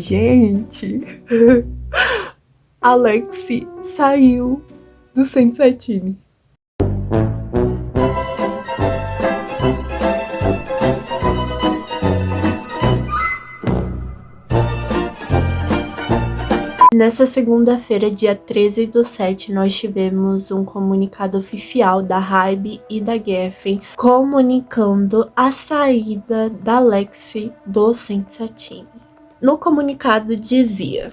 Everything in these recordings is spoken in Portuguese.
Gente, Alex saiu do Sensatine. Nessa segunda-feira, dia 13/7, nós tivemos um comunicado oficial da Hybe e da Geffen comunicando a saída da Alex do Sensatine. No comunicado dizia: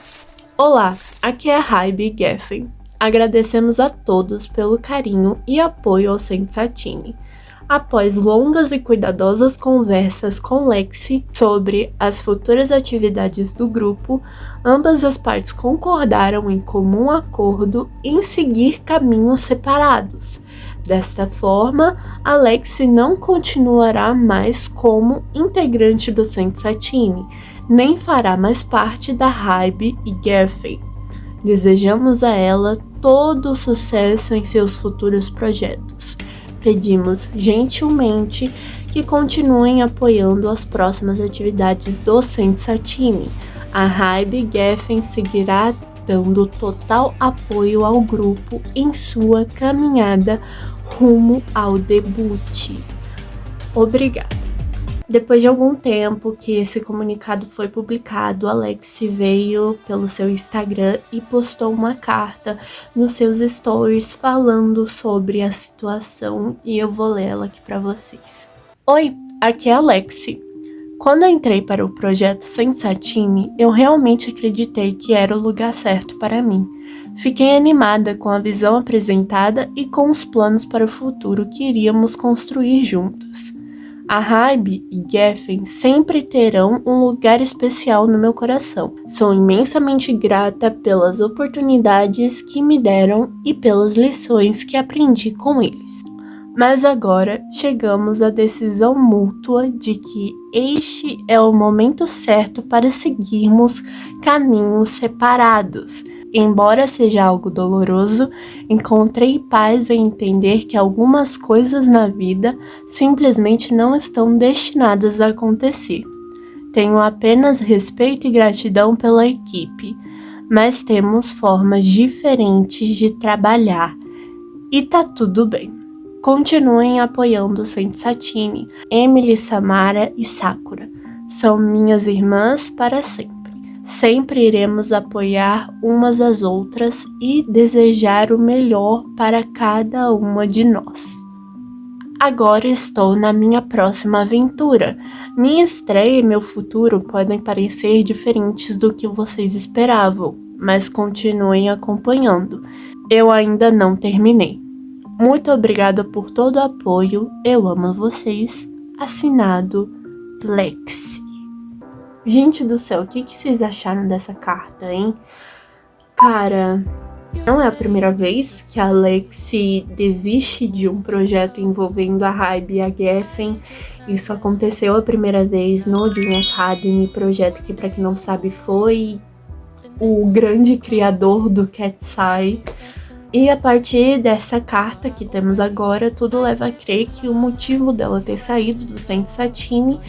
Olá, aqui é a Hybe e Geffen. Agradecemos a todos pelo carinho e apoio ao Sensatine. Após longas e cuidadosas conversas com Lexi sobre as futuras atividades do grupo, ambas as partes concordaram em comum acordo em seguir caminhos separados. Desta forma, a Lexi não continuará mais como integrante do Sensatine, nem fará mais parte da Hybe e Geffen. Desejamos a ela todo o sucesso em seus futuros projetos. Pedimos gentilmente que continuem apoiando as próximas atividades do Sensatine. A Hybe e Geffen seguirá dando total apoio ao grupo em sua caminhada rumo ao debut. Obrigada. Depois de algum tempo que esse comunicado foi publicado, Alex veio pelo seu Instagram e postou uma carta nos seus stories falando sobre a situação e eu vou ler ela aqui para vocês. Oi, aqui é a Alex. Quando eu entrei para o projeto Sensatine, eu realmente acreditei que era o lugar certo para mim. Fiquei animada com a visão apresentada e com os planos para o futuro que iríamos construir juntas. A Hybe e Geffen sempre terão um lugar especial no meu coração. Sou imensamente grata pelas oportunidades que me deram e pelas lições que aprendi com eles. Mas agora chegamos à decisão mútua de que este é o momento certo para seguirmos caminhos separados. Embora seja algo doloroso, encontrei paz em entender que algumas coisas na vida simplesmente não estão destinadas a acontecer. Tenho apenas respeito e gratidão pela equipe, mas temos formas diferentes de trabalhar e tá tudo bem. Continuem apoiando o Sensatine, Emily, Samara e Sakura. São minhas irmãs para sempre. Sempre iremos apoiar umas às outras e desejar o melhor para cada uma de nós. Agora estou na minha próxima aventura. Minha estreia e meu futuro podem parecer diferentes do que vocês esperavam, mas continuem acompanhando. Eu ainda não terminei. Muito obrigada por todo o apoio. Eu amo vocês. Assinado Lexi. Gente do céu, o que vocês acharam dessa carta, hein? Cara, não é a primeira vez que a Lexi desiste de um projeto envolvendo a Hybe e a Geffen. Isso aconteceu a primeira vez no Dream Academy, projeto que, pra quem não sabe, foi o grande criador do Cat's Eye. E a partir dessa carta que temos agora, tudo leva a crer que o motivo dela ter saído do Sensatine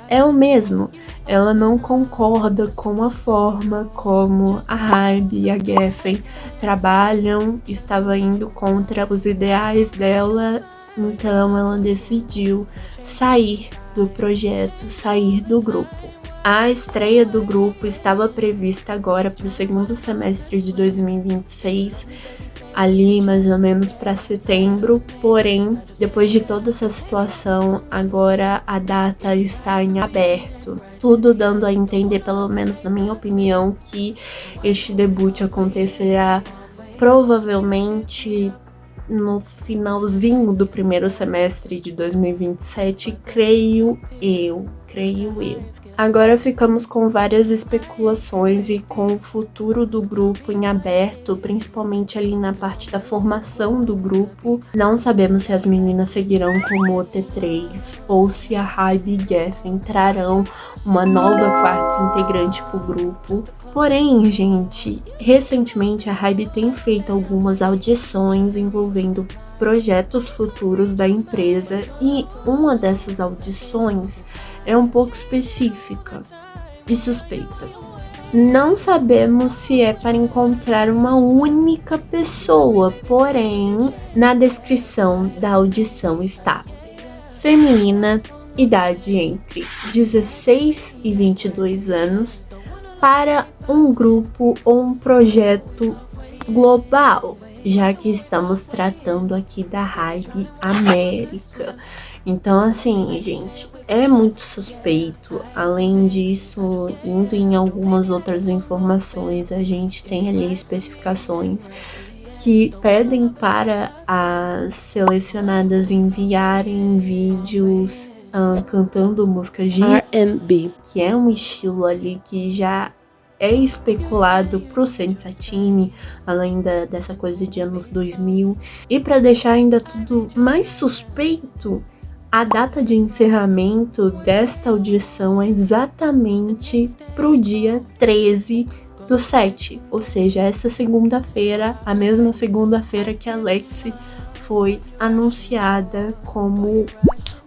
é o mesmo. Ela não concorda com a forma como a Hybe e a Geffen trabalham, estava indo contra os ideais dela, então ela decidiu sair do projeto, sair do grupo. A estreia do grupo estava prevista agora para o segundo semestre de 2026, ali mais ou menos para setembro, porém, depois de toda essa situação, agora a data está em aberto. Tudo dando a entender, pelo menos na minha opinião, que este debut acontecerá provavelmente no finalzinho do primeiro semestre de 2027, creio eu. Agora ficamos com várias especulações e com o futuro do grupo em aberto, principalmente ali na parte da formação do grupo. Não sabemos se as meninas seguirão como o T3 ou se a Hybe e Geffen trarão uma nova quarta integrante pro grupo. Porém, gente, recentemente a Hybe tem feito algumas audições envolvendo projetos futuros da empresa e uma dessas audições é um pouco específica e suspeita. Não sabemos se é para encontrar uma única pessoa, porém, na descrição da audição está feminina, idade entre 16 e 22 anos, para um grupo ou um projeto global, já que estamos tratando aqui da Hybe América. Então, assim, gente, é muito suspeito. Além disso, indo em algumas outras informações, a gente tem ali especificações que pedem para as selecionadas enviarem vídeos cantando músicas de R&B, que é um estilo ali que já é especulado pro Sensatine, além dessa coisa de anos 2000. E para deixar ainda tudo mais suspeito, a data de encerramento desta audição é exatamente pro dia 13/7, ou seja, essa segunda-feira, a mesma segunda-feira que a Lexi foi anunciada como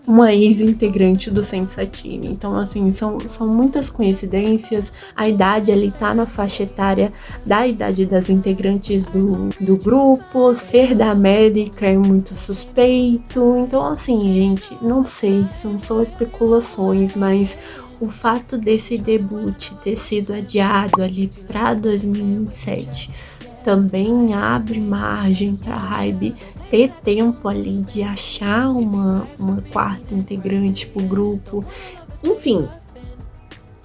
uma ex-integrante do Sensatine. Então, assim, são muitas coincidências. A idade ali tá na faixa etária da idade das integrantes do grupo. Ser da América é muito suspeito. Então, assim, gente, não sei, são só especulações, mas o fato desse debut ter sido adiado ali para 2027 também abre margem para a Hybe ter tempo ali de achar uma quarta integrante pro grupo. Enfim,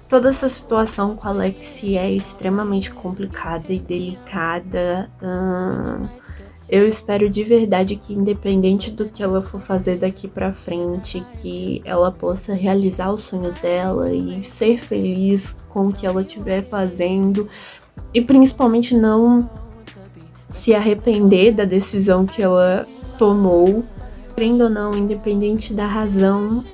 toda essa situação com a Lexi é extremamente complicada e delicada. Eu espero de verdade que, independente do que ela for fazer daqui pra frente, que ela possa realizar os sonhos dela e ser feliz com o que ela estiver fazendo, e principalmente não se arrepender da decisão que ela tomou. Querendo ou não, independente da razão,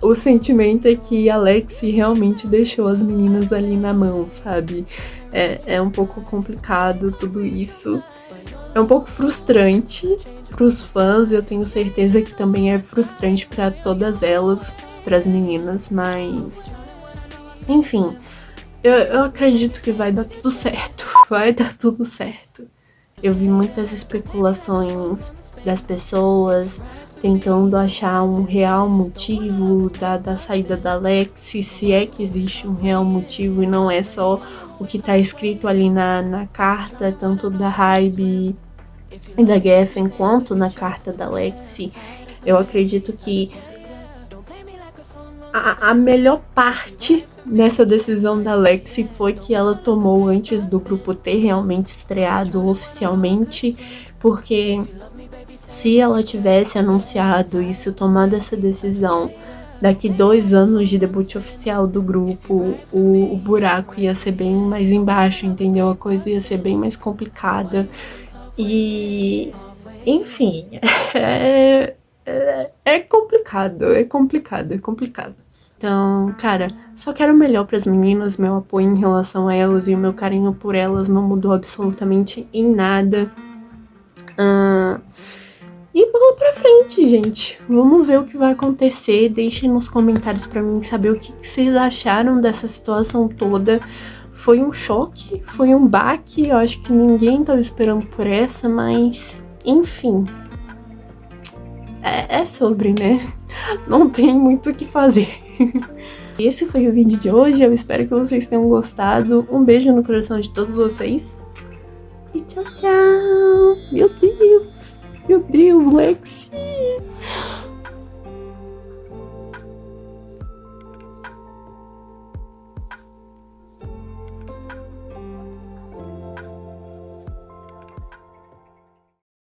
o sentimento é que a Lexi realmente deixou as meninas ali na mão, sabe? É um pouco complicado tudo isso. É um pouco frustrante pros fãs, eu tenho certeza que também é frustrante para todas elas, pras meninas, mas enfim, eu acredito que vai dar tudo certo. Vai dar tudo certo. Eu vi muitas especulações das pessoas tentando achar um real motivo da saída da Lexi, se é que existe um real motivo e não é só o que tá escrito ali na carta, tanto da Hybe e da Geffen quanto na carta da Lexi. Eu acredito que a melhor parte nessa decisão da Lexi foi que ela tomou antes do grupo ter realmente estreado oficialmente, porque se ela tivesse anunciado isso, tomado essa decisão daqui 2 anos de debut oficial do grupo, o buraco ia ser bem mais embaixo, entendeu? A coisa ia ser bem mais complicada. E enfim, é complicado. Então, cara, só quero o melhor pras meninas, meu apoio em relação a elas e o meu carinho por elas não mudou absolutamente em nada. E bola pra frente, gente. Vamos ver o que vai acontecer. Deixem nos comentários pra mim saber o que vocês acharam dessa situação toda. Foi um choque, foi um baque. Eu acho que ninguém tava esperando por essa, mas enfim. É sobre, né? Não tem muito o que fazer. Esse foi o vídeo de hoje. Eu espero que vocês tenham gostado. Um beijo no coração de todos vocês. E tchau, tchau. Meu Deus, Lexi.